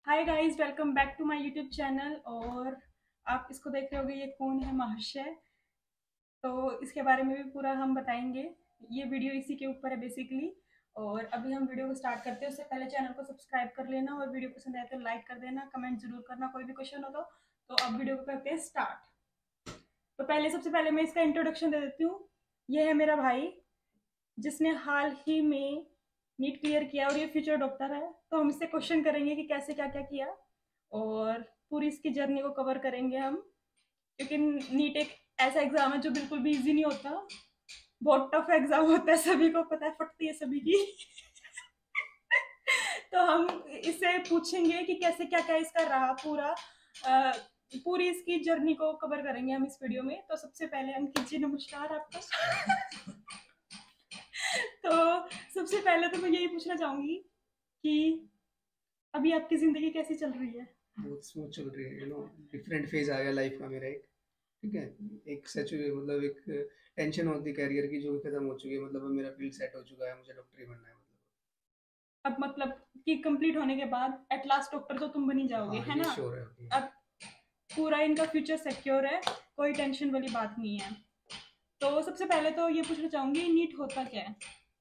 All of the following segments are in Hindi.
Hi guys, welcome back to my YouTube channel. और आप इसको देख रहे होगे, ये कौन है महाशय। तो इसके बारे में भी पूरा हम बताएंगे। ये वीडियो इसी के ऊपर है बेसिकली। और अभी हम वीडियो को स्टार्ट करते हैं। उससे पहले चैनल को सब्सक्राइब कर लेना और वीडियो पसंद आए तो लाइक कर देना, कमेंट जरूर करना कोई भी क्वेश्चन हो तो अब वीडियो को करते हैं स्टार्ट। तो पहले सबसे पहले मैं इसका इंट्रोडक्शन दे देती हूँ। ये है मेरा भाई, जिसने हाल ही में नीट क्लियर किया और ये फ्यूचर डॉक्टर है। तो हम इससे क्वेश्चन करेंगे कि कैसे क्या क्या किया, और पूरी इसकी जर्नी को कवर करेंगे हम। क्योंकि नीट एक ऐसा एग्जाम है जो बिल्कुल भी इजी नहीं होता। बहुत टफ एग्जाम होता है, सभी को पता है, फटती है सभी की। तो हम इससे पूछेंगे कि कैसे क्या क्या इसका रहा पूरा। पूरी इसकी जर्नी को कवर करेंगे हम इस वीडियो में। तो सबसे पहले अंकित जी, नमस्कार आपका। तो सबसे पहले तो मैं यही पूछना चाहूंगी कि अभी आपकी जिंदगी कैसी चल रही है। बहुत स्मूथ चल रही है। डिफरेंट फेज आ गया लाइफ का मेरा एक। ठीक है। एक सैचुरे मतलब एक टेंशन होती कैरियर की जो खत्म हो चुकी है। मतलब अब मेरा फील्ड सेट हो चुका है, मुझे डॉक्टर ही बनना है मतलब। अब मतलब कि कंप्लीट होने के बाद एट लास्ट डॉक्टर तो तुम बनी जाओगे, हाँ, है ये ना। श्योर है अभी। अब पूरा इनका फ्यूचर सिक्योर है, कोई टेंशन वाली बात नहीं है। तो सबसे पहले तो ये पूछना चाहूंगी, नीट होता क्या है।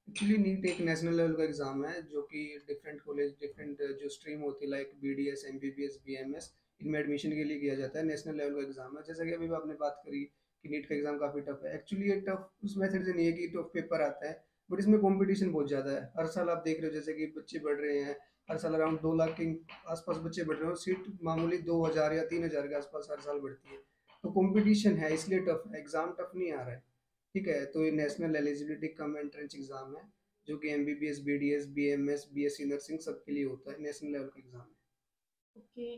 एक्चुअली नीट एक नेशनल लेवल का एग्जाम है जो कि डिफरेंट कॉलेज डिफरेंट जो स्ट्रीम होती है लाइक बीडीएस, एमबीबीएस, बीएमएस, इनमें एडमिशन के लिए किया जाता है। नेशनल लेवल का एग्जाम है। जैसा कि अभी आपने बात करी कि नीट का एग्जाम काफी टफ है। एक्चुअली ये टफ उस मेथड से नहीं है कि टफ पेपर आता है, बट इसमें कंपटीशन बहुत ज्यादा है। हर साल आप देख रहे हो जैसे कि बच्चे बढ़ रहे हैं। हर साल अराउंड 2 लाख के आसपास बच्चे बढ़ रहे हैं और सीट मामूली 2,000 या 3,000 के आसपास हर साल बढ़ती है। तो कंपटीशन है, इसलिए टफ है। एग्जाम टफ नहीं आ रहा है। ठीक है। तो ये national eligibility cum entrance exam है जो कि MBBS, BDS, BMS, BSc nursing सबके लिए होता है। नेशनल लेवल का एग्जाम है। ओके।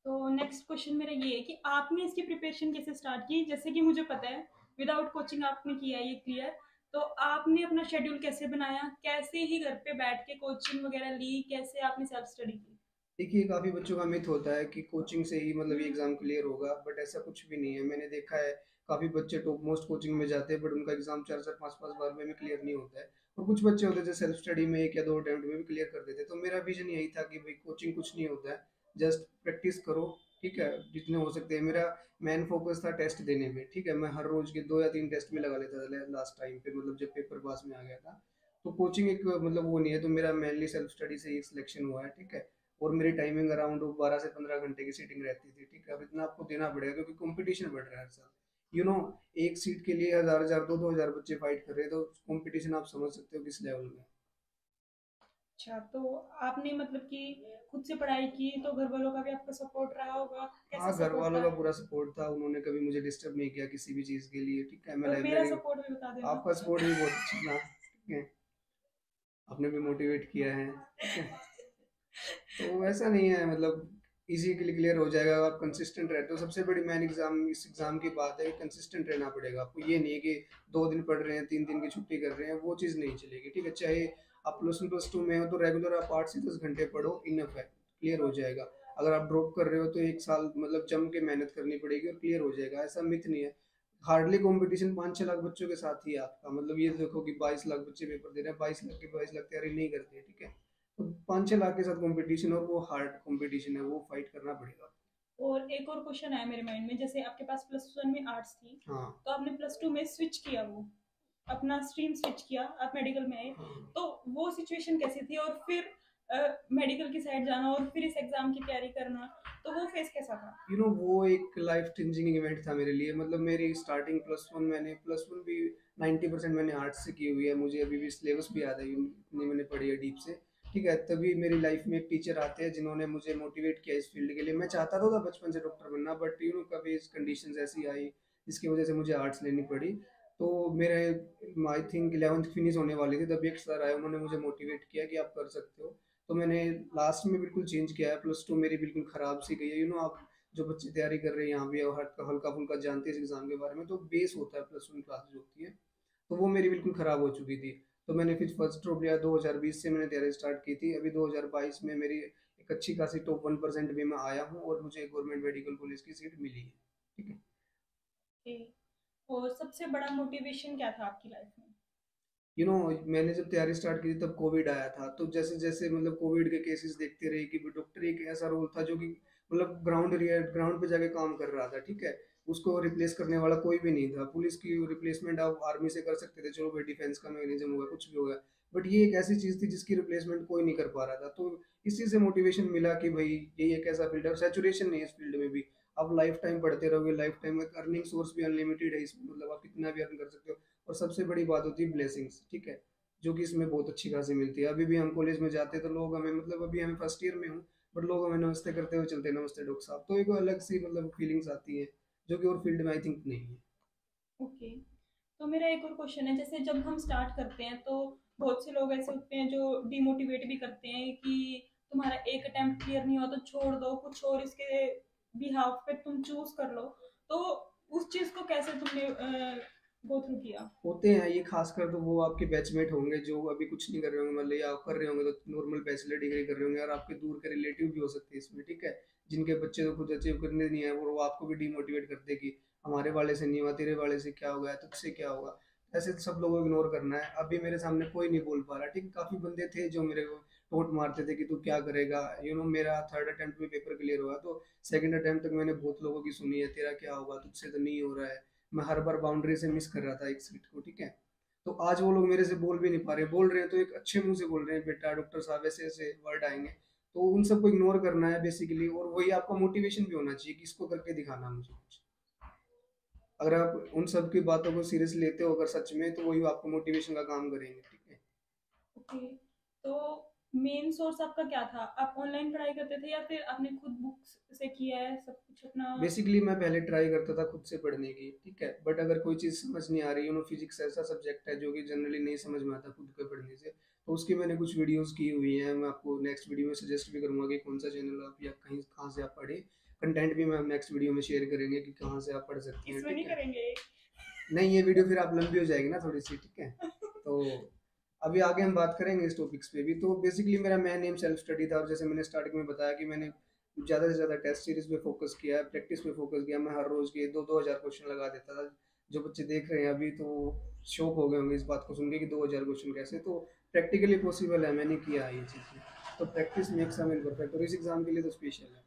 तो नेक्स्ट क्वेश्चन मेरा ये है कि आपने इसकी प्रिपरेशन कैसे स्टार्ट की। जैसे कि मुझे पता है विदाउट कोचिंग आपने किया है ये क्लियर। तो आपने अपना शेड्यूल कैसे बनाया, कैसे ही घर पे बैठ के कोचिंग वगैरह ली, कैसे आपने सेल्फ स्टडी की। देखिए, काफी बच्चों का मिथ होता है कि कोचिंग से ही मतलब ये एग्जाम क्लियर होगा, बट ऐसा कुछ भी नहीं है। मैंने देखा है काफी बच्चे टॉप मोस्ट कोचिंग में जाते हैं बट उनका एग्जाम 4-4 5-5 बार में भी क्लियर नहीं होता है। और कुछ बच्चे होते हैं जो सेल्फ स्टडी में 1 या 2 अटेम्प्ट में भी क्लियर कर देते हैं। तो मेरा विजन यही था कि भाई कोचिंग कुछ नहीं होता है, जस्ट प्रैक्टिस करो। ठीक है। जितने हो सकते हैं। मेरा मेन फोकस था टेस्ट देने में। ठीक है। मैं हर रोज के 2 या 3 टेस्ट में लगा लेता था लास्ट टाइम पे, मतलब जब पेपर पास में आ गया था। तो कोचिंग एक मतलब वो नहीं है। तो मेरा मेनली सेल्फ स्टडी से ही सिलेक्शन हुआ है। ठीक है। और मेरी टाइमिंग अराउंड 12 से 15 घंटे की सीटिंग रहती थी। ठीक है। अब इतना आपको देना पड़ेगा क्योंकि कंपटीशन बढ़ रहा है हर साल। यू नो एक सीट के लिए हजार हजार 2-2 हजार बच्चे फाइट कर रहे हैं। तो कंपटीशन आप समझ सकते हो किस लेवल में। अच्छा, तो आपने मतलब कि खुद से पढ़ाई की तो घर वालों का भी आपका सपोर्ट रहा होगा। कैसा हाँ, घर सपोर्ट वालों था। का पूरा सपोर्ट था। उन्होंने कभी मुझे डिस्टर्ब नहीं किया किसी भी चीज़ के लिए। ठीक है। मैं और मेरा लाइब्रेरी। सपोर्ट भी बता देना। आपका सपोर्ट भी बहुत अच्छा था। ठीक है। आपने भी मोटिवेट किया है। ठीक है। तो ऐसा नहीं है मतलब इजी के लिए क्लियर हो जाएगा। आप कंसिस्टेंट रहते हो। सबसे बड़ी मेन एग्जाम इस एग्जाम की बात है कि कंसिस्टेंट रहना पड़ेगा आपको। ये नहीं है कि 2 दिन पढ़ रहे हैं 3 दिन की छुट्टी कर रहे हैं, वो चीज़ नहीं चलेगी। ठीक है। चाहे आप प्लस 1 प्लस 2 में हो तो रेगुलर आप 8 से 10 घंटे पढ़ो, इनफ है, क्लियर हो जाएगा। अगर आप ड्रॉप कर रहे हो तो 1 साल मतलब जम के मेहनत करनी पड़ेगी और क्लियर हो जाएगा। ऐसा मिथ नहीं है। हार्डली कंपटीशन 5-6 लाख बच्चों के साथ ही है आपका। मतलब ये देखो कि 22 लाख बच्चे पेपर दे रहे हैं, 22 लाख के 22 लाख तैयारी नहीं करते हैं। ठीक है। तो 5-6 लाख के साथ कंपटीशन, और वो हार्ड कंपटीशन है, वो फाइट करना पड़ेगा। और एक और क्वेश्चन आया मेरे माइंड में, जैसे आपके पास प्लस वन में आर्ट्स थी, हाँ। तो आपने प्लस टू में स्विच किया, वो अपना स्ट्रीम स्विच किया, आप मेडिकल में आए। हाँ। तो वो सिचुएशन कैसी थी, और फिर मेडिकल की साइड जाना और फिर इस एग्जाम की तैयारी करना, तो वो फेस कैसा था। वो एक लाइफ चेंजिंग इवेंट था मेरे लिए। मतलब मेरी स्टार्टिंग प्लस 1, मैंने प्लस 1 भी 90% मैंने आर्ट्स से की हुई है। मुझे अभी भी सिलेबस भी याद है, इतनी मैंने पढ़ी है डीप से। ठीक है। तभी मेरी लाइफ में एक टीचर आते हैं जिन्होंने मुझे मोटिवेट किया इस फील्ड के लिए। मैं चाहता तो था बचपन से डॉक्टर बनना, बट कभी कंडीशंस ऐसी आई जिसकी वजह से मुझे आर्ट्स लेनी पड़ी। तो मेरे आई थिंक 11th फिनिश होने वाली थी तभी एक सर आए, उन्होंने मुझे मोटिवेट किया कि आप कर सकते हो। तो मैंने लास्ट में बिल्कुल चेंज किया है। प्लस 2 मेरी बिल्कुल खराब सी गई है। आप जो बच्चे तैयारी कर रहे हैं यहाँ भी और हल्का हल्का फुल्का जानते हैं इस एग्जाम के बारे में, तो बेस होता है प्लस 1 क्लास जो होती है। तो वो मेरी बिल्कुल खराब हो चुकी थी। तो मैंने फिर फर्स्ट ड्रॉप लिया। 2020 से मैंने तैयारी स्टार्ट की थी। अभी 2022 में मेरी एक अच्छी खासी टॉप 1% में मैं आया हूँ और मुझे गवर्नमेंट मेडिकल कॉलेज की सीट मिली है। ठीक है। और सबसे बड़ा मोटिवेशन क्या था आपकी लाइफ में। मैंने जब तैयारी स्टार्ट की थी तब कोविड आया था, तो जैसे जैसे मतलब कोविड के केसेस देखते रहे कि डॉक्टर एक ऐसा रोल था जो कि मतलब ग्राउंड पे जाके काम कर रहा था, ठीक है। उसको रिप्लेस करने वाला कोई भी नहीं था। पुलिस की रिप्लेसमेंट आप आर्मी से कर सकते थे, चलो भाई डिफेंस का मैकेनिज्म होगा, कुछ भी होगा, बट ये एक ऐसी चीज थी जिसकी रिप्लेसमेंट कोई नहीं कर पा रहा था। तो इस चीज से मोटिवेशन मिला कि भाई ये एक ऐसा फील्ड है, सैचुरेशन नहीं है इस फील्ड में भी। आप लाइफ टाइम पढ़ते रहोगे, लाइफ टाइम में अर्निंग सोर्स भी अनलिमिटेड है इसमें, मतलब आप कितना भी अर्न कर सकते हो। और सबसे बड़ी बात होती है ब्लेसिंग्स, ठीक है, जो कि इसमें बहुत अच्छी खासी मिलती है। अभी भी हम कॉलेज में जाते हैं तो लोग हमें, मतलब अभी हमें फर्स्ट ईयर में हूँ, बट लोग हमें नमस्ते करते हुए चलते हैं, नमस्ते डॉक्टर साहब। तो एक अलग सी मतलब फीलिंग्स आती है जो कि और फील्ड में आई थिंक नहीं है। ओके, तो मेरा एक और क्वेश्चन है, जैसे जब हम स्टार्ट करते हैं तो बहुत से लोग ऐसे होते हैं जो डिमोटिवेट भी करते हैं कि तुम्हारा एक अटेम्प्ट क्लियर नहीं हुआ तो छोड़ दो, कुछ और इसके बिहाफ पे तुम चूज कर लो। तो उस चीज को कैसे तुमने गो थ्रू किया? होते हैं ये, खासकर तो वो आपके बैचमेट होंगे जो अभी कुछ नहीं कर रहे होंगे, मतलब या आप कर रहे होंगे तो नॉर्मल बैचलर डिग्री कर रहे होंगे, और आपके दूर के रिलेटिव भी हो सकते हैं इसमें, ठीक है, जिनके बच्चे तो खुद अचीव करने नहीं है, और वो आपको भी डिमोटिवेट करते कि हमारे वाले से नहीं हुआ, तेरे वाले से क्या होगा, तुझसे क्या होगा। ऐसे तो सब लोगों को इग्नोर करना है। अभी मेरे सामने कोई नहीं बोल पा रहा, ठीक है, काफी बंदे थे जो मेरे को टोंट मारते थे कि तू क्या करेगा। मेरा थर्ड अटेम्प्ट में पेपर क्लियर हुआ, तो सेकंड अटेम्प्ट तक मैंने बहुत लोगों की सुनी है, तेरा क्या होगा, तुझसे तो नहीं हो रहा है। मैं हर बार बाउंड्री से मिस कर रहा था एक सीट को, ठीक है। तो आज वो लोग मेरे से बोल भी नहीं पा रहे, बोल रहे हैं तो एक अच्छे मुंह से बोल रहे हैं, बेटा डॉक्टर साहब ऐसे ऐसे वर्ड आएंगे। तो उन सबको इग्नोर करना है बेसिकली, और वही आपका मोटिवेशन भी होना चाहिए कि इसको करके दिखाना मुझे कुछ। अगर आप उन सब की बातों को सीरियस लेते हो अगर सच में, तो वही आपको मोटिवेशन का काम करेंगे, ठीक है। ओके, तो मेन सोर्स आपका क्या था? आप ऑनलाइन पढ़ाई करते थे या फिर आपने खुद बुक्स से किया है सब कुछ अपना? बेसिकली मैं पहले ट्राई करता था खुद से पढ़ने की, ठीक है, बट अगर कोई चीज़ समझ नहीं आ रही, फिजिक्स ऐसा सब्जेक्ट है जो कि जनरली नहीं समझ में आता खुद के पढ़ने से, तो उसकी मैंने कुछ वीडियोस की हुई हैं। मैं आपको नेक्स्ट वीडियो में सजेस्ट भी करूंगा कि कौन सा चैनल आप या कहीं कहाँ से आप पढ़े। कंटेंट भी मैं नेक्स्ट वीडियो में शेयर करेंगे कि कहाँ से आप पढ़ सकते हैं, इसमें ठीक नहीं है। करेंगे? नहीं, ये वीडियो फिर आप लंबी हो जाएगी ना थोड़ी सी, ठीक है। तो अभी आगे हम बात करेंगे इस टॉपिक्स पे भी। तो बेसिकली मेरा मेन एम सेल्फ स्टडी था, और जैसे मैंने स्टार्टिंग में बताया कि मैंने ज़्यादा से ज़्यादा टेस्ट सीरीज पे फोकस किया है, प्रैक्टिस पे फोकस किया। मैं हर रोज़ के 2-2 हज़ार क्वेश्चन लगा देता था। जो बच्चे देख रहे हैं अभी तो शौक हो गए होंगे इस बात को सुन के कि 2 हज़ार क्वेश्चन कैसे। तो प्रैक्टिकली पॉसिबल है, मैंने किया है ये चीज़ें। तो practice makes a man perfect, और इस एग्जाम के लिए तो स्पेशल है।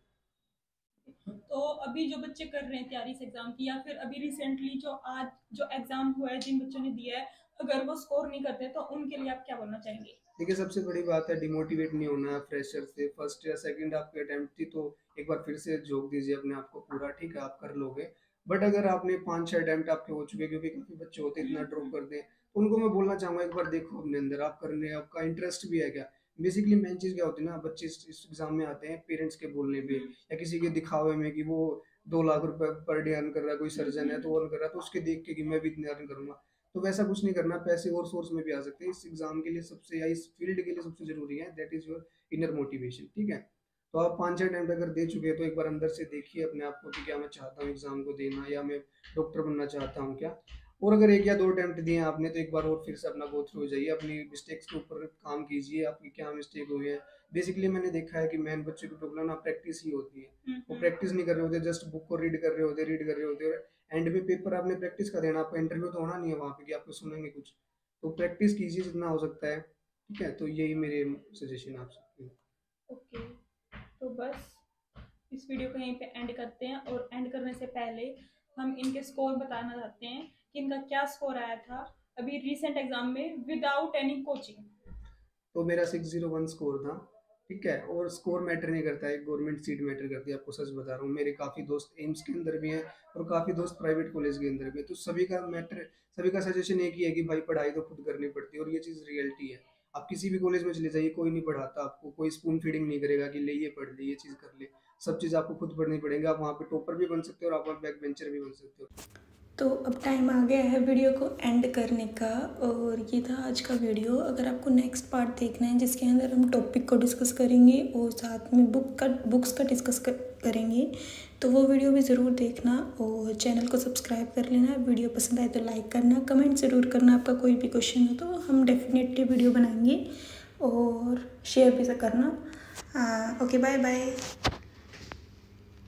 तो अभी जो बच्चे कर रहे हैं तैयारी इस एग्जाम की, या फिर अभी रिसेंटली जो आज जो एग्जाम हुआ है जिन बच्चों ने दिया है, अगर वो स्कोर नहीं करते तो उनके लिए आप क्या बोलना चाहेंगे? देखिए, सबसे बड़ी बात है डिमोटिवेट नहीं होना है फ्रेशर से। फर्स्ट या सेकंड आपकी अटेम्प्ट थी तो एक बार फिर से झोंक दीजिए अपने आप को पूरा, ठीक है, आप कर लोगे। बट अगर आपने 5-6 अटेम्प्ट आपके हो चुके, क्योंकि काफी बच्चे होते हैं इतना ड्रॉप कर दें, तो उनको मैं बोलना चाहूंगा एक बार देखो अपने अंदर, आप करने आपका इंटरेस्ट भी है क्या। बेसिकली मेन चीज क्या होती है ना, बच्चे इस एग्जाम में आते हैं पेरेंट्स के बोलने पे या किसी के दिखावे में कि वो 2 लाख रुपए पर डे अर्न कर रहा है, कोई सर्जन है तो अर्न कर रहा है, तो उसके देख के कि मैं भी इतने अर्न करूंगा। तो वैसा कुछ नहीं करना, पैसे और सोर्स में भी आ सकते हैं। इस एग्जाम के लिए सबसे या इस फील्ड के लिए सबसे जरूरी है that is your inner motivation, ठीक है। तो आप 5-6 अटेम्प्ट अगर दे चुके हैं तो एक बार अंदर से देखिए अपने आप को कि क्या मैं चाहता हूँ एग्जाम को देना, या मैं डॉक्टर बनना चाहता हूँ क्या। और अगर 1 या 2 अटेम्प्ट दिए आपने तो एक बार और फिर से अपना गो थ्रू हो जाइए, अपनी मिस्टेक्स के ऊपर काम कीजिए, आपकी क्या मिस्टेक हुई है। बेसिकली मैंने देखा है कि मैन बच्चे की प्रॉब्लम ना प्रैक्टिस ही होती है। वो प्रैक्टिस नहीं कर रहे होते, जस्ट बुक को रीड कर रहे होते, और एंड में पेपर आपने प्रैक्टिस का देना, आपका इंटरव्यू तो होना नहीं है वहाँ पे कि आपको सुनेंगे कुछ। तो प्रैक्टिस कीजिए जितना हो सकता है, ठीक है। तो यही मेरे सजेशन आप सकते हैं। ओके, तो बस इस वीडियो को यहीं पे एंड करते हैं, और एंड करने से पहले हम इनके स्कोर बताना चाहते हैं कि इनका क्या स्कोर आया था अभी रिसेंट एग्जाम में विदाउट एनी कोचिंग। तो मेरा 601 स्कोर था, ठीक है। और स्कोर मैटर नहीं करता है, गवर्नमेंट सीट मैटर करती है, आपको सच बता रहा हूँ। मेरे काफ़ी दोस्त एम्स के अंदर भी हैं और काफ़ी दोस्त प्राइवेट कॉलेज के अंदर भी हैं। तो सभी का सजेशन एक ही है कि भाई पढ़ाई तो खुद करनी पड़ती है, और ये चीज़ रियलिटी है। आप किसी भी कॉलेज में चले जाइए, कोई नहीं पढ़ाता आपको, कोई स्पून फीडिंग नहीं करेगा कि ले ये पढ़ ले, ये चीज़ कर ले। सब चीज़ आपको खुद पढ़नी पड़ेगी। आप वहाँ पे टॉपर भी बन सकते हो और आप वहाँ बैक बेंचर भी बन सकते हो। तो अब टाइम आ गया है वीडियो को एंड करने का, और ये था आज का वीडियो। अगर आपको नेक्स्ट पार्ट देखना है जिसके अंदर हम टॉपिक को डिस्कस करेंगे और साथ में बुक्स का डिस्कस करेंगे, तो वो वीडियो भी ज़रूर देखना, और चैनल को सब्सक्राइब कर लेना। वीडियो पसंद आए तो लाइक करना, कमेंट ज़रूर करना, आपका कोई भी क्वेश्चन हो तो हम डेफिनेटली वीडियो बनाएंगे, और शेयर भी करना। Okay, bye bye.